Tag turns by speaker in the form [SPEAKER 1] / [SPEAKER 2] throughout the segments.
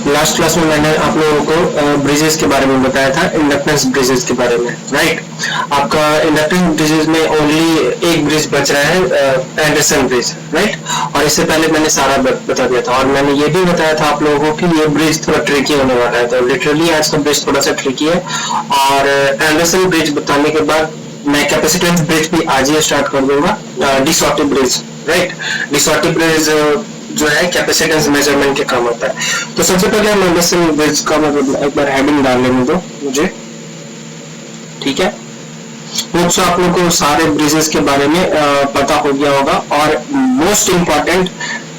[SPEAKER 1] Last class में मैंने आप लोगों को ब्रिजेस के बारे में बताया था, इंडक्टेंस ब्रिजेस के बारे में, राइट। आपका इंडक्टेंस ब्रिजेस में ओनली एक ब्रिज बच रहा है, एंडरसन ब्रिज, राइट। और इससे पहले मैंने सारा बता दिया था, और मैंने ये भी बताया था आप लोगों को कि ये ब्रिज थोड़ा ट्रिकी होने वाला है। तो लिटरली आज का ब्रिज थोड़ा सा ट्रिकी है। और एंडरसन ब्रिज बताने के बाद मैं कैपेसिटेंस ब्रिज भी आज ही स्टार्ट कर दूंगा, डिसऑर्टिव ब्रिज, राइट। डिसऑर्टिव ब्रिज जो है कैपेसिटेंस मेजरमेंट के काम होता है। तो सबसे पहले हम एंडरसन ब्रिज का मतलब एक बार हेडिंग डाल लेने दो मुझे, ठीक है। होप्स आप लोगों को सारे ब्रिजेस के बारे में पता हो गया होगा। और मोस्ट इम्पॉर्टेंट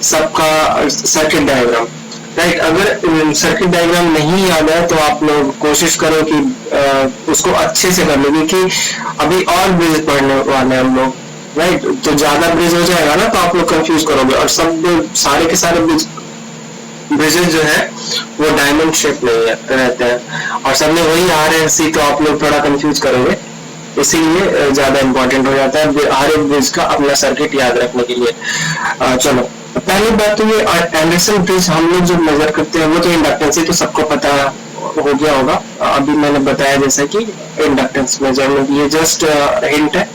[SPEAKER 1] सबका सर्किट डायग्राम, राइट। अगर सर्किट डायग्राम नहीं याद है तो आप लोग कोशिश करो कि उसको अच्छे से कर लो, क्योंकि अभी और ब्रिज पढ़ने वाले हैं हम लोग, राइट। तो ज्यादा ब्रिज हो जाएगा ना तो आप लोग कंफ्यूज करोगे, और सब सारे के सारे ब्रिजेस जो है वो डायमंड शेप में रहते हैं, और सब में वही आर एंड सी, तो आप लोग थोड़ा कंफ्यूज करोगे, इसीलिए ज्यादा इंपॉर्टेंट हो जाता है हर एक ब्रिज का अपना सर्किट याद रखने के लिए। चलो, पहली बात तो ये एंडरसन ब्रिज हम लोग जो मेजर करते हैं वो तो इंडक्टेंस है, तो सबको पता हो गया होगा। अभी मैंने बताया जैसा कि इंडक्टेंस मेजरमेंट, ये जस्ट हिंट है।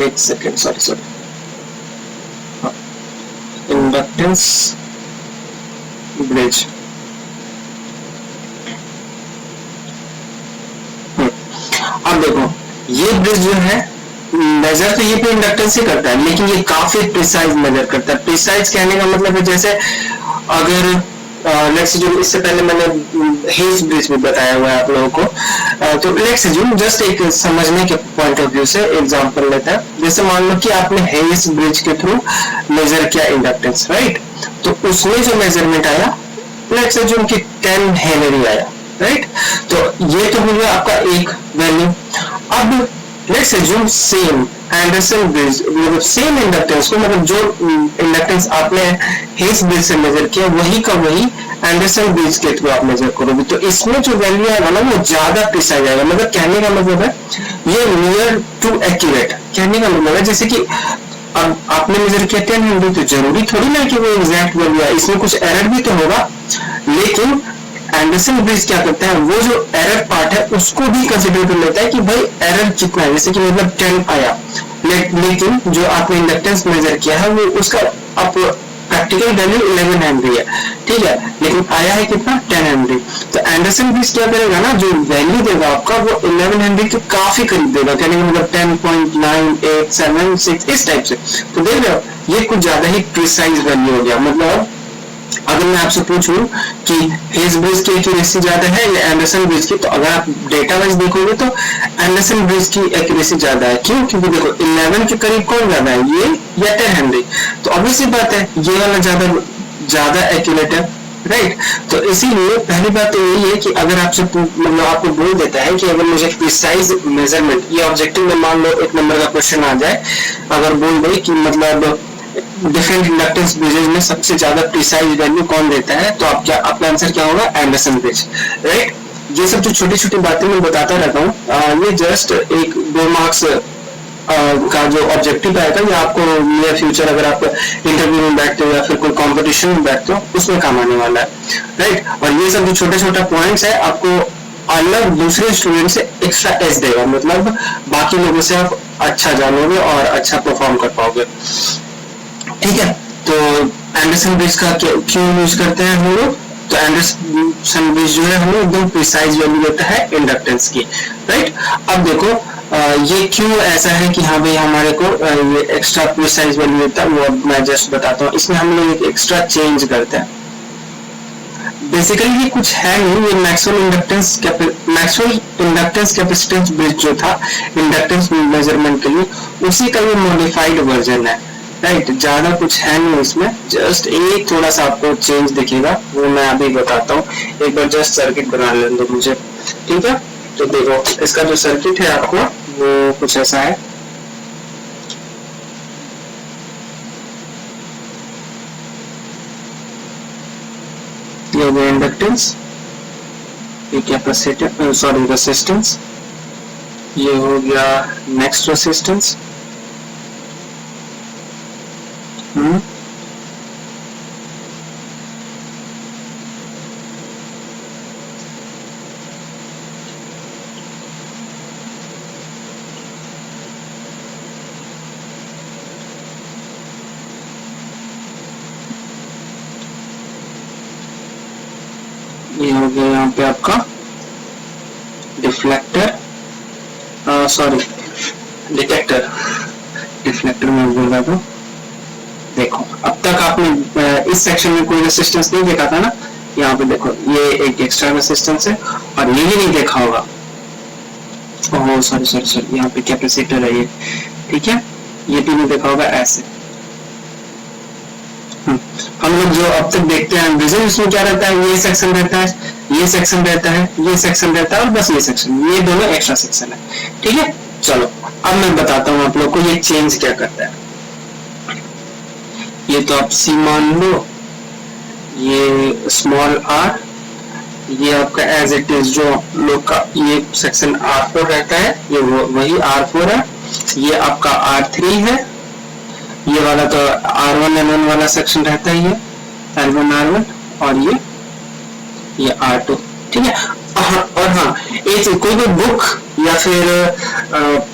[SPEAKER 1] एक सेकेंड, सॉरी, इंडक्टेंस ब्रिज। अब देखो, ये ब्रिज जो है मेजर तो ये पे इंडक्टेंस ही करता है, लेकिन ये काफी प्रिसाइज मेजर करता है। प्रिसाइज कहने का मतलब है जैसे अगर लेट्स जो इससे पहले मैंने हेज ब्रिज भी बताया हुआ है आप लोगों को, तो लेट्स जो जस्ट एक समझने के पॉइंट ऑफ व्यू से एग्जांपल लेते हैं। जैसे मान लो कि आपने हेज ब्रिज के थ्रू मेजर किया इंडक्टेंस, राइट। तो उसमें जो मेजरमेंट आया, लेट्स जो उनकी 10 हेनरी आया, राइट। तो ये तो हो गया आपका एक वैल्यू। अब let's assume same Anderson bridge, मतलब सेम इंडक्टेंस को, मतलब जो इंडक्टेंस आपने हेज ब्रिज से मेजर किया वही का वही एंडरसन ब्रिज के थ्रू आप मेजर करोगे, तो इसमें जो वैल्यू आएगा ना वो ज्यादा प्रिसाइज आएगा। मतलब कहने का मतलब है ये नियर टू एक्यूरेट, कहने का मतलब है जैसे कि अब आपने मेजर किया 10 हेनरी, तो जरूरी थोड़ी ना कि वो एग्जैक्ट वैल्यू है, इसमें कुछ एरर भी तो होगा। लेकिन एंडरसन ब्रिज क्या करता है, वो जो एरर पार्ट है उसको भी कंसिडर कर लेता है कि भाई एरर कितना है, जैसे कि मतलब 10 आया, लेकिन जो आपने इंडक्टेंस मेजर किया है वो उसका आप प्रैक्टिकल वैल्यू 11 हेनरी है, ठीक है, लेकिन आया है कितना 10 हेनरी। तो एंडरसन ब्रिज क्या करेगा ना, जो वैल्यू देगा आपका वो 11 हेनरी के काफी करीब देगा, कहने का मतलब 10.987 इस टाइप से। तो देख रहे हो ये कुछ ज्यादा ही प्रिसाइज वैल्यू हो गया। मतलब अगर मैं आपसे पूछूं कि हेज ब्रिज की एक्यूरेसी ज्यादा है या एंडरसन ब्रिज की, तो अगर आप डेटा वाइज देखोगे तो एंडरसन ब्रिज की एक्यूरेसी ज्यादा है। क्यों? क्योंकि देखो 11 के करीब कौन ज्यादा है, ये या 10 हेनरी, तो ऑब्वियसली बात है ये वाला ज्यादा एक्यूरेट है, राइट। तो इसीलिए पहली बात तो यही है कि अगर आपसे मतलब आपको बोल देता है कि अगर मुझे प्रिसाइज मेजरमेंट, ये ऑब्जेक्टिव में मान लो एक नंबर का क्वेश्चन आ जाए, अगर बोल दे कि मतलब डिफरेंट इंडक्टेंस ब्रिजेस में सबसे ज्यादा प्रिसाइज वैल्यू कौन देता है, तो आप क्या, आपका आंसर क्या होगा, एंडरसन ब्रिज, राइट। ये सब जो छोटी छोटी बातें मैं बताता रहता हूँ, ये जस्ट एक 2 मार्क्स का जो ऑब्जेक्टिव आएगा, ये आपको नियर फ्यूचर अगर आप इंटरव्यू में बैठते हो या फिर कोई कॉम्पिटिशन में बैठते हो उसमें काम आने वाला है, राइट। और ये सब जो छोटे छोटा पॉइंट्स है आपको अलग दूसरे स्टूडेंट से एक्स्ट्रा एज देगा, मतलब बाकी लोगों से आप अच्छा जानोगे और अच्छा परफॉर्म कर पाओगे, ठीक है। तो एंडरसन ब्रिज का क्यों यूज करते हैं हम लोग, तो एंडरसन ब्रिज जो है हमें एकदम प्रिसाइज वैल्यू देता है इंडक्टेंस की, राइट। अब देखो ये क्यों ऐसा है कि हाँ भाई हमारे को ये एक्स्ट्रा प्रिसाइज वैल्यू देता है, वो मैं जस्ट बताता हूँ। इसमें हम लोग एक एक्स्ट्रा चेंज करते हैं। बेसिकली ये कुछ है नहीं, ये मैक्सवेल इंडक्टेंस कैपेसिटेंस ब्रिज जो था इंडक्टेंस मेजरमेंट के लिए, उसी का ये मॉडिफाइड वर्जन है, राइट। ज्यादा कुछ है नहीं इसमें, जस्ट एक थोड़ा सा आपको चेंज दिखेगा, वो मैं अभी बताता हूँ। एक बार जस्ट सर्किट बना लेने दो मुझे, ठीक है। तो देखो इसका जो सर्किट है आपको वो कुछ ऐसा है, ये हो गया इंडक्टेंस, ये कैपेसिटर, सॉरी रेसिस्टेंस, ये हो गया नेक्स्ट रेसिस्टेंस, ये हो गया यहाँ पे आपका डिफ्लेक्टर, सॉरी डिटेक्टर, डिफ्लेक्टर में बोल रहा था। देखो अब तक आपने इस सेक्शन में कोई रेसिस्टेंस नहीं देखा था ना, यहाँ पे देखो ये एक एक्स्ट्रा रेसिस्टेंस है, और ये भी नहीं देखा होगा, ओह सॉरी सॉरी सॉरी, यहाँ पे कैपेसिटर है ये, ठीक है, ये भी नहीं देखा होगा ऐसे। हम लोग जो अब तक देखते हैं विजन, उसमें क्या रहता है, ये सेक्शन रहता है, ये सेक्शन रहता है, ये सेक्शन रहता है, और बस ये सेक्शन, ये दोनों एक्स्ट्रा सेक्शन है, ठीक है। चलो अब मैं बताता हूँ आप लोग को ये चेंज क्या करता है। ये तो आप सी मान लो, ये स्मॉल आर, ये आपका एज इट इज जो लोग का ये सेक्शन R4 रहता है, ये वही R4 है, ये आपका R3 है, ये वाला तो R1 N1 वाला सेक्शन रहता है, ये L1 R1, और ये R2, ठीक है। और हाँ, एक कोई भी बुक या फिर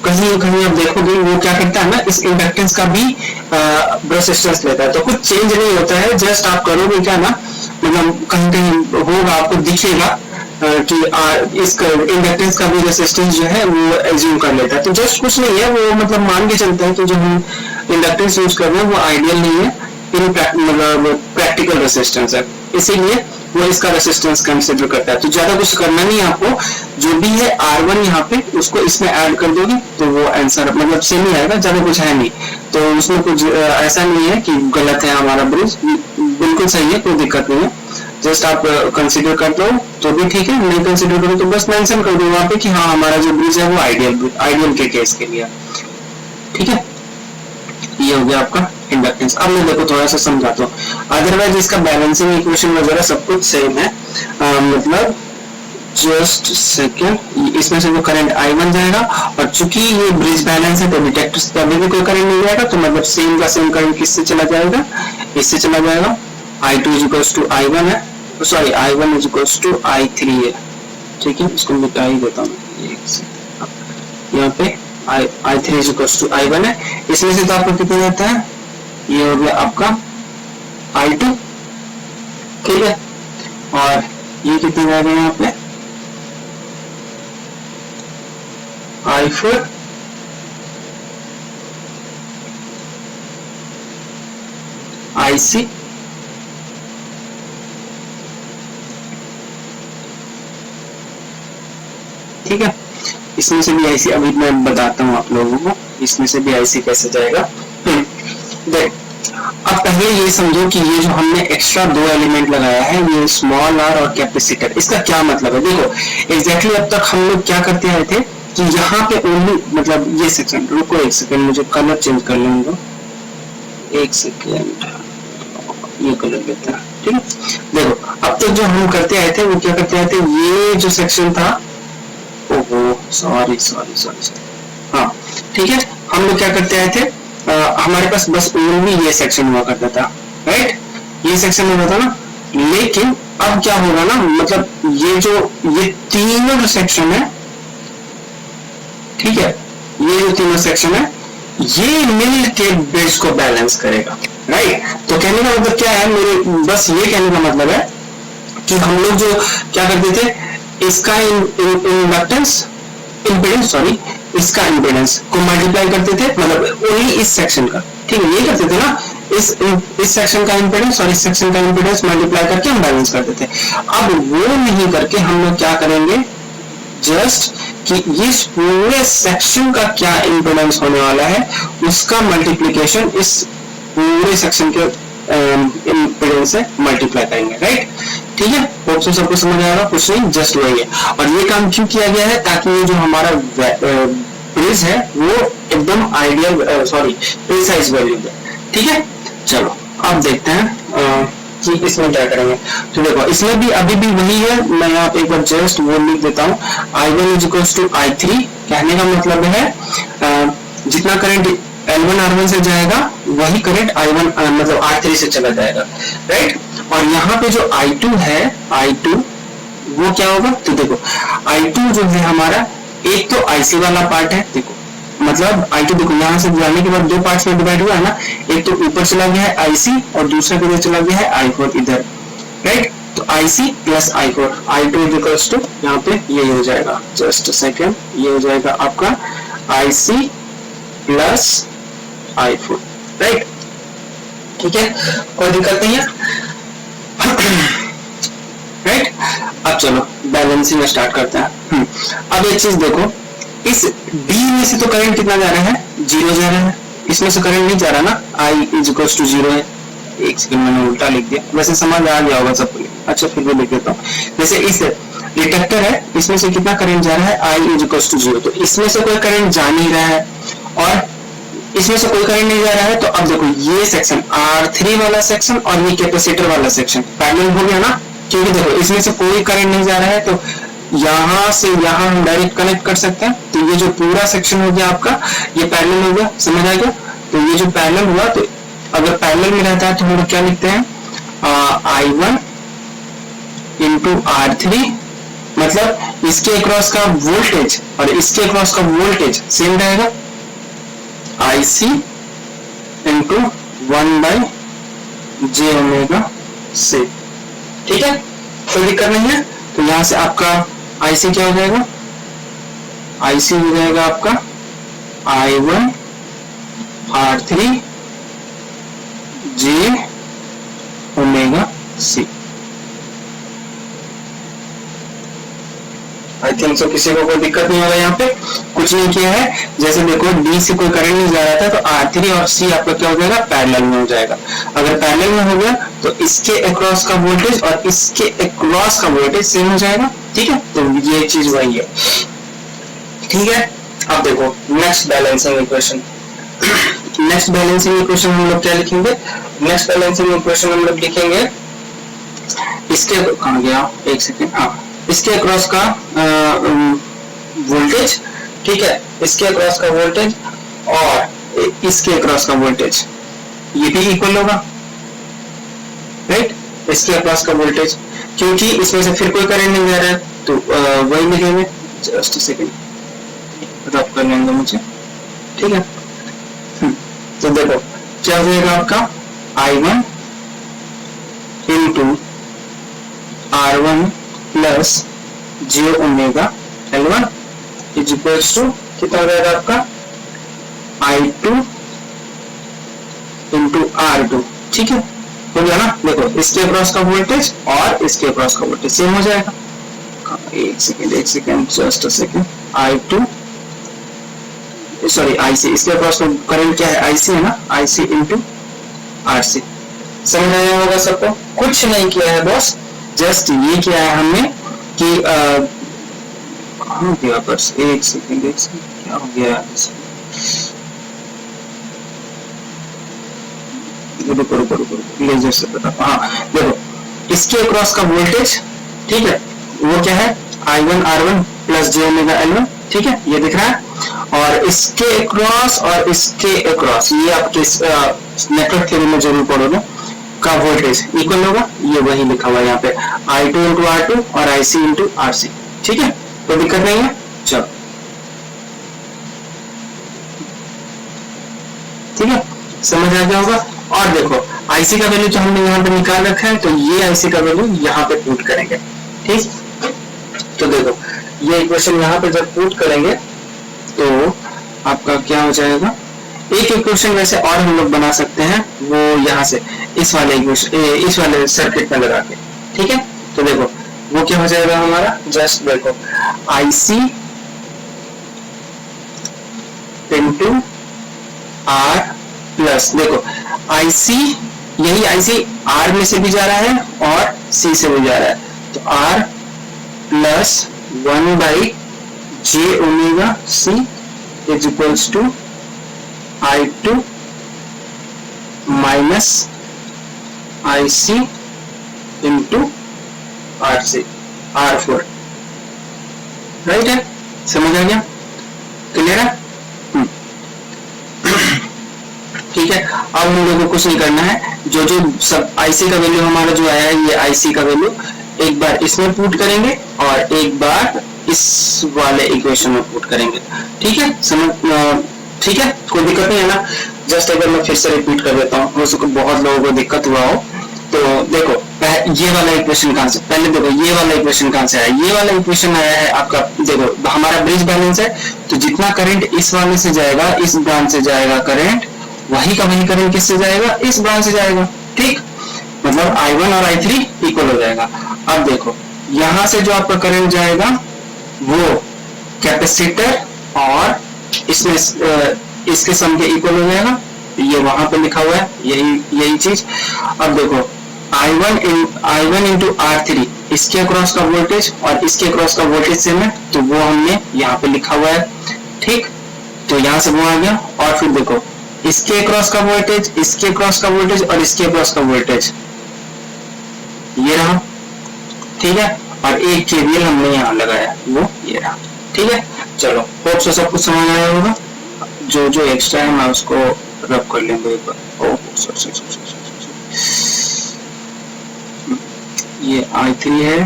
[SPEAKER 1] कहीं कहीं आप देखोगे वो क्या करता है ना, इस इंडक्टेंस का भी रेजिस्टेंस लेता है, तो कुछ चेंज नहीं होता है, जस्ट आप करोगे क्या ना, मतलब कहीं कहीं होगा आपको दिखेगा कि इस इंडक्टेंस का भी रेजिस्टेंस जो है वो एज्यूम कर लेता है, तो जस्ट कुछ नहीं है, वो मतलब मान के चलते हैं कि जो हम इंडक्टेंस यूज कर रहे हैं वो आइडियल नहीं है, मतलब प्रैक्टिकल रेजिस्टेंस है, इसीलिए वो इसका रेजिस्टेंस कंसीडर करता है। तो ज्यादा कुछ करना नहीं है आपको, जो भी है R1 यहाँ पे उसको इसमें ऐड कर दोगे तो वो आंसर मतलब सेम ही आएगा, ज्यादा कुछ है नहीं, तो उसमें कुछ ऐसा नहीं है कि गलत है हमारा ब्रिज, बिल्कुल सही है, कोई दिक्कत नहीं है, जस्ट आप कंसीडर कर दो तो भी ठीक है, नहीं कंसीडर करो तो बस मेंशन कर दो वहाँ पे कि हाँ हमारा जो ब्रिज है वो आइडियल के केस के लिए, ठीक है। ये हो गया आपका इंडक्टेंस। अब मैं देखो थोड़ा सा समझाता हूँ, अदरवाइज इसका बैलेंसिंग इक्वेशन वगैरह सब कुछ सेम है, मतलब जस्ट सेकेंड, इसमें से वो करंट I1 जाएगा, और चूंकि ये ब्रिज बैलेंस है तो डिटेक्टर से अभी भी कोई करंट नहीं जाएगा, तो मतलब सेम का सेम करंट किससे चला जाएगा, इससे चला जाएगा, I2 is equals to I1 है, sorry I1 is equals to I3 है, ठीक है, इसको मिटा ही देता हूँ, यहाँ पे I3 is equals to I1 है, इसमें से तो आपको कितना जाता है, ये हो गया आपका I2, ठीक है, और ये कितना जाएगा यहाँ पे I4, IC, ठीक है, इसमें से भी IC अभी मैं बताता हूँ आप लोगों को, इसमें से भी IC कैसे जाएगा। देख अब पहले ये समझो कि ये जो हमने एक्स्ट्रा दो एलिमेंट लगाया है, ये स्मॉल आर और कैपेसिटर, इसका क्या मतलब है। देखो एग्जैक्टली अब तक हम लोग क्या करते आए थे कि यहाँ पे ओनली मतलब ये सेक्शन, रुको एक सेकेंड मुझे कलर चेंज कर लेंगे, एक सेकेंड ये कलर लेता है, ठीक है। देखो अब तक जो हम करते आए थे वो क्या करते आए थे, ये जो सेक्शन था, ओहो सॉरी सॉरी सॉरी सॉरी, हाँ ठीक है, हम लोग क्या करते आए थे, हमारे पास बस ओनली ये सेक्शन हुआ करता था, राइट, ये सेक्शन होता था ना, लेकिन अब क्या होगा ना, मतलब ये तीनों जो सेक्शन है, ठीक है, ये जो तीनों सेक्शन है ये मिल के ब्रिज को बैलेंस करेगा, राइट। तो कहने का मतलब क्या है, मेरे बस ये कहने का मतलब है कि हम लोग जो क्या करते थे, इसका इंडक्टेंस इम्पीडेंस, सॉरी इसका इम्पीडेंस को मल्टीप्लाई करते थे, मतलब ओनली इस सेक्शन का, ठीक है, ये करते थे ना, इस सेक्शन का इम्पीडेंस और इस सेक्शन का इम्पीडेंस मल्टीप्लाई करके हम बैलेंस करते थे। अब वो नहीं करके हम लोग क्या करेंगे, जस्ट कि इस पूरे सेक्शन का क्या इम्पीडेंस होने वाला है उसका मल्टीप्लीकेशन इस पूरे सेक्शन के इम्पीडेंस से मल्टीप्लाई करेंगे, राइट, ठीक है। होप सो सबको समझ आएगा, कुछ नहीं, जस्ट वही है। और ये काम क्यों किया गया है, ताकि ये जो हमारा ब्रिज है वो एकदम आइडियल, सॉरी प्रिसाइज वैल्यू है, ठीक है। चलो अब देखते हैं कि इसमें क्या करेंगे। तो देखो इसमें भी अभी भी वही है, मैं यहाँ पे एक बार जस्ट वो लिख देता हूँ, I1 is equals to I3, कहने का मतलब है जितना करंट L1 R1 से जाएगा वही करंट I1 मतलब R3 से चला जाएगा, राइट। और यहाँ पे जो I2 है, I2 वो क्या होगा, तो देखो I2 जो है हमारा, एक तो IC वाला पार्ट है, देखो मतलब I2 देखो यहाँ से जाने के बाद दो पार्ट्स में डिवाइड हुआ है ना, एक तो ऊपर चला गया है IC और दूसरा किधर चला गया है I4 इधर, राइट। तो IC plus I4, I2 equals to यहाँ पे ये हो जाएगा, जस्ट सेकेंड, ये हो जाएगा आपका IC प्लस I4, राइट। ठीक है, कोई दिक्कत नहीं है, राइट। अब चलो बैलेंसिंग स्टार्ट करते हैं। अब एक चीज देखो, इस D में से तो करंट कितना जा रहा है, 0 जा रहा है, इसमें से करंट नहीं जा रहा ना, I इज इक्वल्स टू 0 है। एक सेकंड मैंने उल्टा लिख दिया, वैसे समझ आ गया होगा सबको, अच्छा फिर भी लिख देता हूँ। जैसे इस डिटेक्टर है, इसमें से कितना करंट जा रहा है, I इज इक्वल्स टू 0, तो इसमें से कोई करंट जा नहीं रहा है और इसमें से कोई करंट नहीं जा रहा है। तो अब देखो ये सेक्शन R3 वाला सेक्शन और ये कैपेसिटर वाला सेक्शन पैरेलल हो गया ना, क्योंकि देखो इसमें से कोई करंट नहीं जा रहा है, तो यहाँ से यहाँ हम डायरेक्ट कनेक्ट कर सकते हैं। तो ये जो पूरा सेक्शन हो गया आपका, ये पैरेलल हो गया, समझ आ गया। तो ये जो पैरेलल हुआ, तो अगर पैरेलल में रहता है तो हम लोग क्या लिखते हैं, I1 इंटू R3, मतलब इसके अक्रॉस का वोल्टेज और इसके अक्रॉस का वोल्टेज सेम रहेगा, IC इंटू 1/j ओमेगा से, ठीक है, कोई दिक्कत नहीं है। तो यहां से आपका IC क्या हो जाएगा, IC हो जाएगा आपका I1 R3 j omega c। I think so किसी को कोई दिक्कत नहीं होगा, यहाँ पे कुछ नहीं किया है। जैसे देखो D से कोई करंट नहीं जा रहा था, तो R3 और C आपका क्या हो जाएगा, पैरेलल में हो जाएगा। अगर पैरेलल में हो गया तो इसके अक्रॉस का वोल्टेज और इसके अक्रॉस का वोल्टेज सेम हो जाएगा, ठीक है। तो ये चीज वही है, ठीक है। अब देखो next balancing equation, next balancing equation हम लोग क्या लिखेंगे, नेक्स्ट बैलेंसिंग इक्वेशन हम लोग लिखेंगे, इसके कहाँ गया, एक सेकेंड, हाँ, इसके अक्रॉस का वोल्टेज, ठीक है, इसके अक्रॉस का वोल्टेज और इसके अक्रॉस का वोल्टेज, ये भी इक्वल होगा, राइट। इसके अक्रॉस का वोल्टेज, क्योंकि इसमें से फिर कोई करंट नहीं जा रहा है, तो वही लिखेंगे, जस्ट सेकेंड रब कर लेंगे मुझे, ठीक है। तो देखो क्या हो जाएगा आपका I1 into R1 plus j omega L1 is equals to कितना हो जाएगा आपका I2 इंटू R2, ठीक है, हो गया ना। देखो इसके अक्रॉस का वोल्टेज और इसके अक्रॉस का वोल्टेज सेम हो जाएगा, एक second just a second, I2 sorry IC, इसके अक्रॉस का करंट क्या है, IC है ना, IC इंटू RC। समझ आया होगा सबको, कुछ नहीं किया है बॉस, जस्ट ये किया है हमने कि हो गया बस, एक सेकेंड क्या हो गया, रुको लेजर से पता, हाँ देखो इसके अक्रॉस का वोल्टेज, ठीक है, वो क्या है I1 R1 plus j omega L1, ठीक है, ये दिख रहा है। और इसके अक्रॉस और इसके अक्रॉस, ये आपके नेटवर्क थ्योरी में जरूर पढ़ोगे, का वोल्टेज इक्वल होगा, ये वही लिखा हुआ है यहाँ पे, I2 इंटू R2 और IC इंटू RC, ठीक है, कोई दिक्कत नहीं है। चलो ठीक है, समझ आ गया होगा। और देखो IC का वैल्यू जो हमने यहाँ पे निकाल रखा है, तो ये IC का वैल्यू यहाँ पे पुट करेंगे, ठीक। तो देखो ये इक्वेशन यहाँ पे जब पुट करेंगे तो आपका क्या हो जाएगा, एक इक्वेशन वैसे और हम लोग बना सकते हैं, वो यहाँ से इस वाले इक्वेशन, इस वाले सर्किट में लगा के, ठीक है। तो देखो वो क्या हो जाएगा हमारा, जस्ट देखो IC इंटू R प्लस, देखो IC, यही IC R में से भी जा रहा है और C से भी जा रहा है, तो R plus 1/j omega C is equals to I2 minus IC into RC R4, right है, समझ आ गया, क्लियर है, ठीक है। अब हम लोगों को कुछ नहीं करना है, जो जो सब IC का वैल्यू हमारा जो आया है, ये IC का वैल्यू एक बार इसमें पुट करेंगे और एक बार इस वाले इक्वेशन में पुट करेंगे, ठीक है, समझ, ठीक है, कोई दिक्कत नहीं है ना। जस्ट अगर मैं फिर से रिपीट कर देता हूँ, हो सके बहुत लोगों को दिक्कत हुआ हो,
[SPEAKER 2] तो देखो ये वाला इक्वेशन कहां से, पहले देखो ये वाला इक्वेशन कहां से आया, ये वाला इक्वेशन आया है आपका, देखो हमारा ब्रिज बैलेंस है, तो जितना करंट इस वाले से जाएगा, इस ब्रांच से जाएगा करंट, वही का वही करंट किससे जाएगा, इस ब्रांच से जाएगा, ठीक, मतलब I1 और I3 इक्वल हो जाएगा। अब देखो यहां से जो आपका करंट जाएगा वो कैपेसिटर और इसमें इसके सम के इक्वल हो जाएगा, ये वहां पे लिखा हुआ है, यही चीज। अब देखो I1 इंटू R3, इसके अक्रॉस का वोल्टेज और इसके अक्रॉस का वोल्टेज सेम है, तो वो हमने यहाँ पे लिखा हुआ है, ठीक, तो यहाँ से वो आ गया। और फिर देखो इसके अक्रॉस का वोल्टेज, इसके अक्रॉस का वोल्टेज और इसके अक्रॉस का वोल्टेज ये रहा, ठीक है, और एक केवीएल हमने यहाँ लगाया, वो ये रहा, ठीक है। चलो होप से सब कुछ समझ आया होगा, जो एक्स्ट्रा है मैं उसको रब कर लेंगे एक बार। ये I3 है,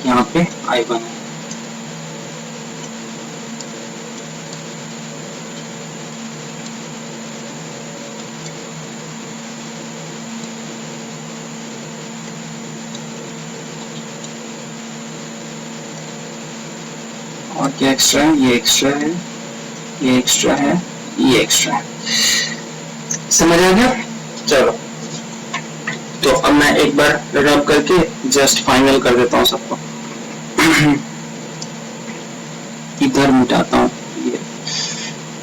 [SPEAKER 2] यहाँ पे I1 है, और क्या एक्स्ट्रा है, ये एक्स्ट्रा है, ये एक्स्ट्रा है, ये एक्स्ट्रा है, समझ आ गया। चलो तो अब मैं एक बार रब करके जस्ट फाइनल कर देता हूँ सबको। इधर मिटाता हूँ ये,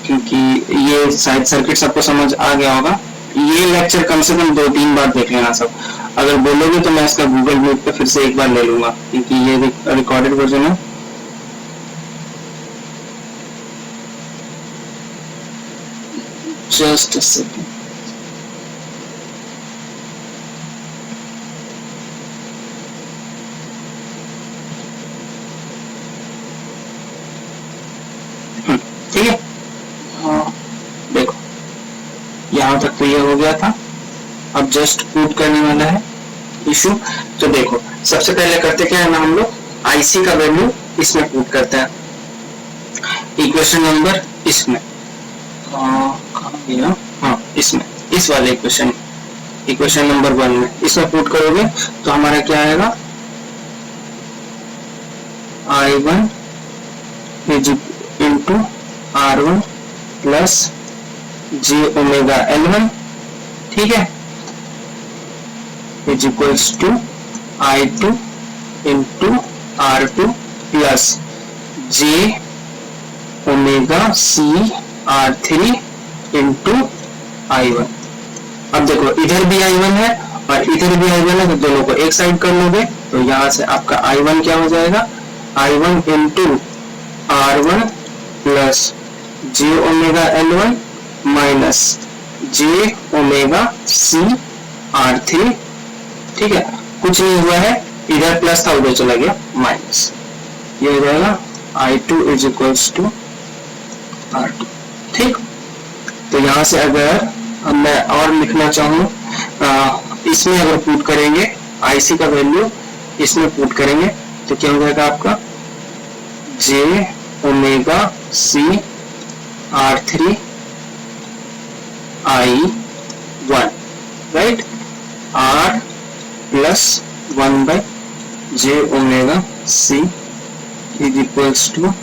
[SPEAKER 2] क्योंकि ये शायद सर्किट सबको समझ आ गया होगा। ये लेक्चर कम से कम 2-3 बार देख लेना सब, अगर बोलोगे तो मैं इसका गूगल मीट पे फिर से एक बार ले लूंगा, क्योंकि ये रिकॉर्डेड वर्जन है। Just a second. ठीक है, देखो यहाँ तक तो ये हो गया था, अब जस्ट पुट करने वाला है इशू। तो देखो सबसे पहले करते क्या है ना, हम लोग IC का वैल्यू इसमें पुट करते हैं, इक्वेशन नंबर इसमें, हाँ इसमें, इस वाले इक्वेशन नंबर 1 में इसमें पुट करोगे तो हमारा क्या आएगा, I1 into R1 plus j omega L1, ठीक है, is equals to I2 into R2 plus j omega C R3 into I1। अब देखो इधर भी I1 है और इधर भी I1 है, तो दोनों को एक साइड कर लोगे तो यहाँ से आपका I1 क्या हो जाएगा, I1 into R1 plus j omega L1 minus j omega C R3, ठीक है, कुछ नहीं हुआ है, इधर प्लस था उधर चला गया माइनस, ये हो जाएगा I2 is equals to R2, ठीक। तो यहाँ से अगर मैं और लिखना चाहूँ, इसमें अगर पुट करेंगे IC का वैल्यू इसमें पुट करेंगे तो क्या हो जाएगा आपका j omega C R3 I1, right, R plus 1 by j omega C is equals to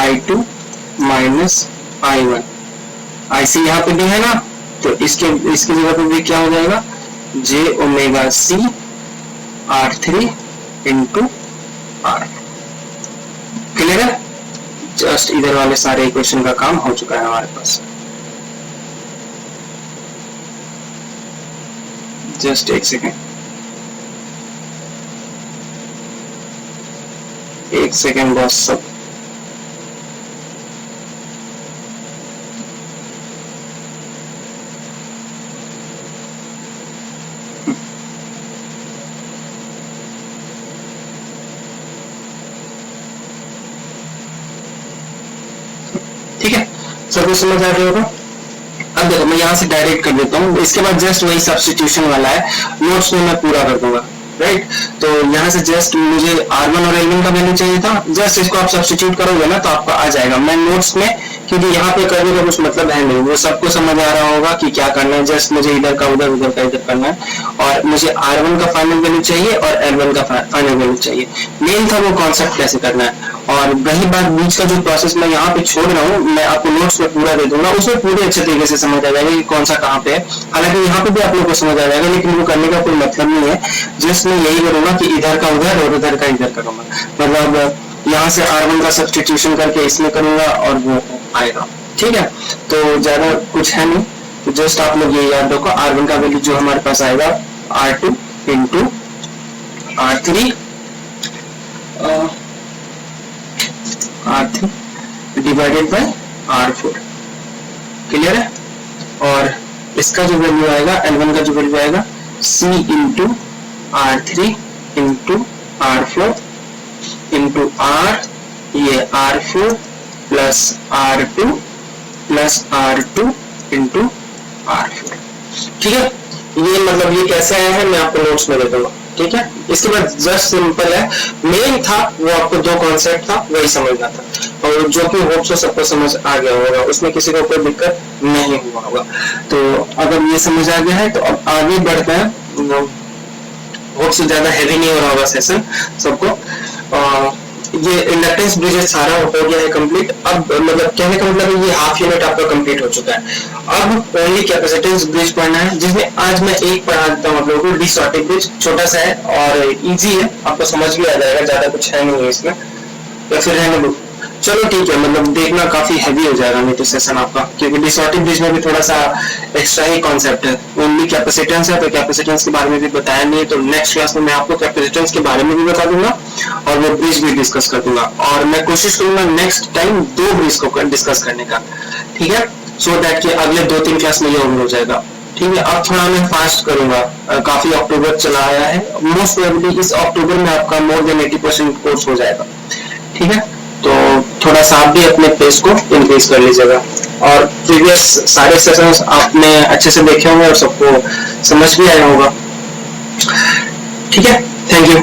[SPEAKER 2] I2 minus I1। IC यहाँ पे भी है ना, तो इसके जगह पे भी क्या हो जाएगा, j omega C R3 into R। Clear है, जस्ट इधर वाले सारे इक्वेशन का काम हो चुका है हमारे पास। जस्ट एक सेकेंड बॉस, सब ठीक है, सब कुछ समझ आ रहा होगा। अब देखो मैं यहाँ से डायरेक्ट कर देता हूँ, इसके बाद जस्ट वही सब्स्टिट्यूशन वाला है, नोट्स में मैं पूरा कर दूंगा, राइट। तो यहाँ से जस्ट मुझे R1 और L1 का वैल्यू चाहिए था, जस्ट इसको आप सब्स्टिट्यूट करोगे ना तो आपका आ जाएगा। मैं नोट्स में, क्योंकि यहाँ पे करने का कुछ मतलब है नहीं, वो सबको समझ आ रहा होगा कि क्या करना है, जस्ट मुझे इधर का उधर, उधर का इधर करना है। और मुझे R1 का फाइनल वैल्यू चाहिए और L1 का फाइनल वैल्यू चाहिए। मेन था वो कॉन्सेप्ट कैसे करना है। और वही बात बीच का जो प्रोसेस मैं यहाँ पे छोड़ रहा हूँ, मैं आपको नोट्स में पूरा दे दूंगा, उसमें पूरे अच्छे तरीके से समझ आ जाएगा कि कौन सा कहाँ पे है। हालांकि यहाँ पे भी आप लोगों को समझ आ जाएगा, लेकिन वो करने का कोई मतलब नहीं है। जस्ट मैं यही करूंगा कि इधर का उधर और उधर का इधर करूंगा, मतलब यहाँ से R1 का सब्स्टिट्यूशन करके इसमें करूंगा और वो आएगा। ठीक है, तो ज्यादा कुछ है नहीं, तो जस्ट आप लोग ये याद रखो, R1 का वैल्यू जो हमारे पास आएगा R2 into R3 R3 divided by R4। Clear है। और इसका जो वैल्यू आएगा, L1 का जो वैल्यू आएगा C into R3 into R4 into R, ये R4 plus R2 plus R2 into R4। ठीक है, ये मतलब ये कैसे आया है मैं आपको नोट्स में दे दूंगा। ठीक है, इसके बाद जस्ट सिंपल है, मेन था वो आपको दो कॉन्सेप्ट था वही समझना था, और जो कि होप सो सबको समझ आ गया होगा, उसमें किसी को कोई दिक्कत नहीं हुआ होगा। तो अगर ये समझ आ गया है तो अब आगे बढ़ते हैं। होप सो ज्यादा हैवी नहीं हो रहा होगा सेशन सबको। ये इंडक्टेंस ब्रिजेस सारा हो गया है कंप्लीट। अब मतलब कहने का मतलब है ये हाफ यूनिट आपका कंप्लीट हो चुका है। अब ओनली कैपेसिटेंस ब्रिज पढ़ना है, जिसमें आज मैं एक पढ़ा देता हूँ आप लोगों को, डिसऑर्टिव ब्रिज। छोटा सा है और इजी है, आपको समझ भी आ जाएगा, ज्यादा कुछ है नहीं है इसमें, या फिर रहने दो। चलो ठीक है, मतलब देखना काफी हैवी हो जाएगा नहीं तो सेशन आपका, क्योंकि डिसऑर्टिव ब्रिज में भी थोड़ा सा एक्स्ट्रा ही कॉन्सेप्ट है। ओनली कैपेसिटेंस है तो कैपेसिटेंस के बारे में भी बताया नहीं है, तो नेक्स्ट क्लास में मैं आपको कैपेसिटेंस के बारे में भी बता दूंगा और वो ब्रिज भी डिस्कस कर दूंगा। और मैं कोशिश करूंगा नेक्स्ट टाइम 2 ब्रिज को डिस्कस करने का, ठीक है, सो दैट कि अगले 2-3 क्लास में ये हो जाएगा। ठीक है, अब थोड़ा मैं फास्ट करूंगा, काफी अक्टूबर चला आया है, मोस्ट प्रोबेबली इस अक्टूबर में आपका मोर देन 80% कोर्स हो जाएगा। ठीक है, तो थोड़ा सा आप भी अपने पेस को इंक्रीज कर लीजिएगा। और प्रीवियस सारे सेशंस आपने अच्छे से देखे होंगे और सबको समझ भी आया होगा। ठीक है, थैंक यू,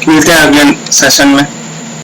[SPEAKER 2] मिलते हैं अगले सेशन में।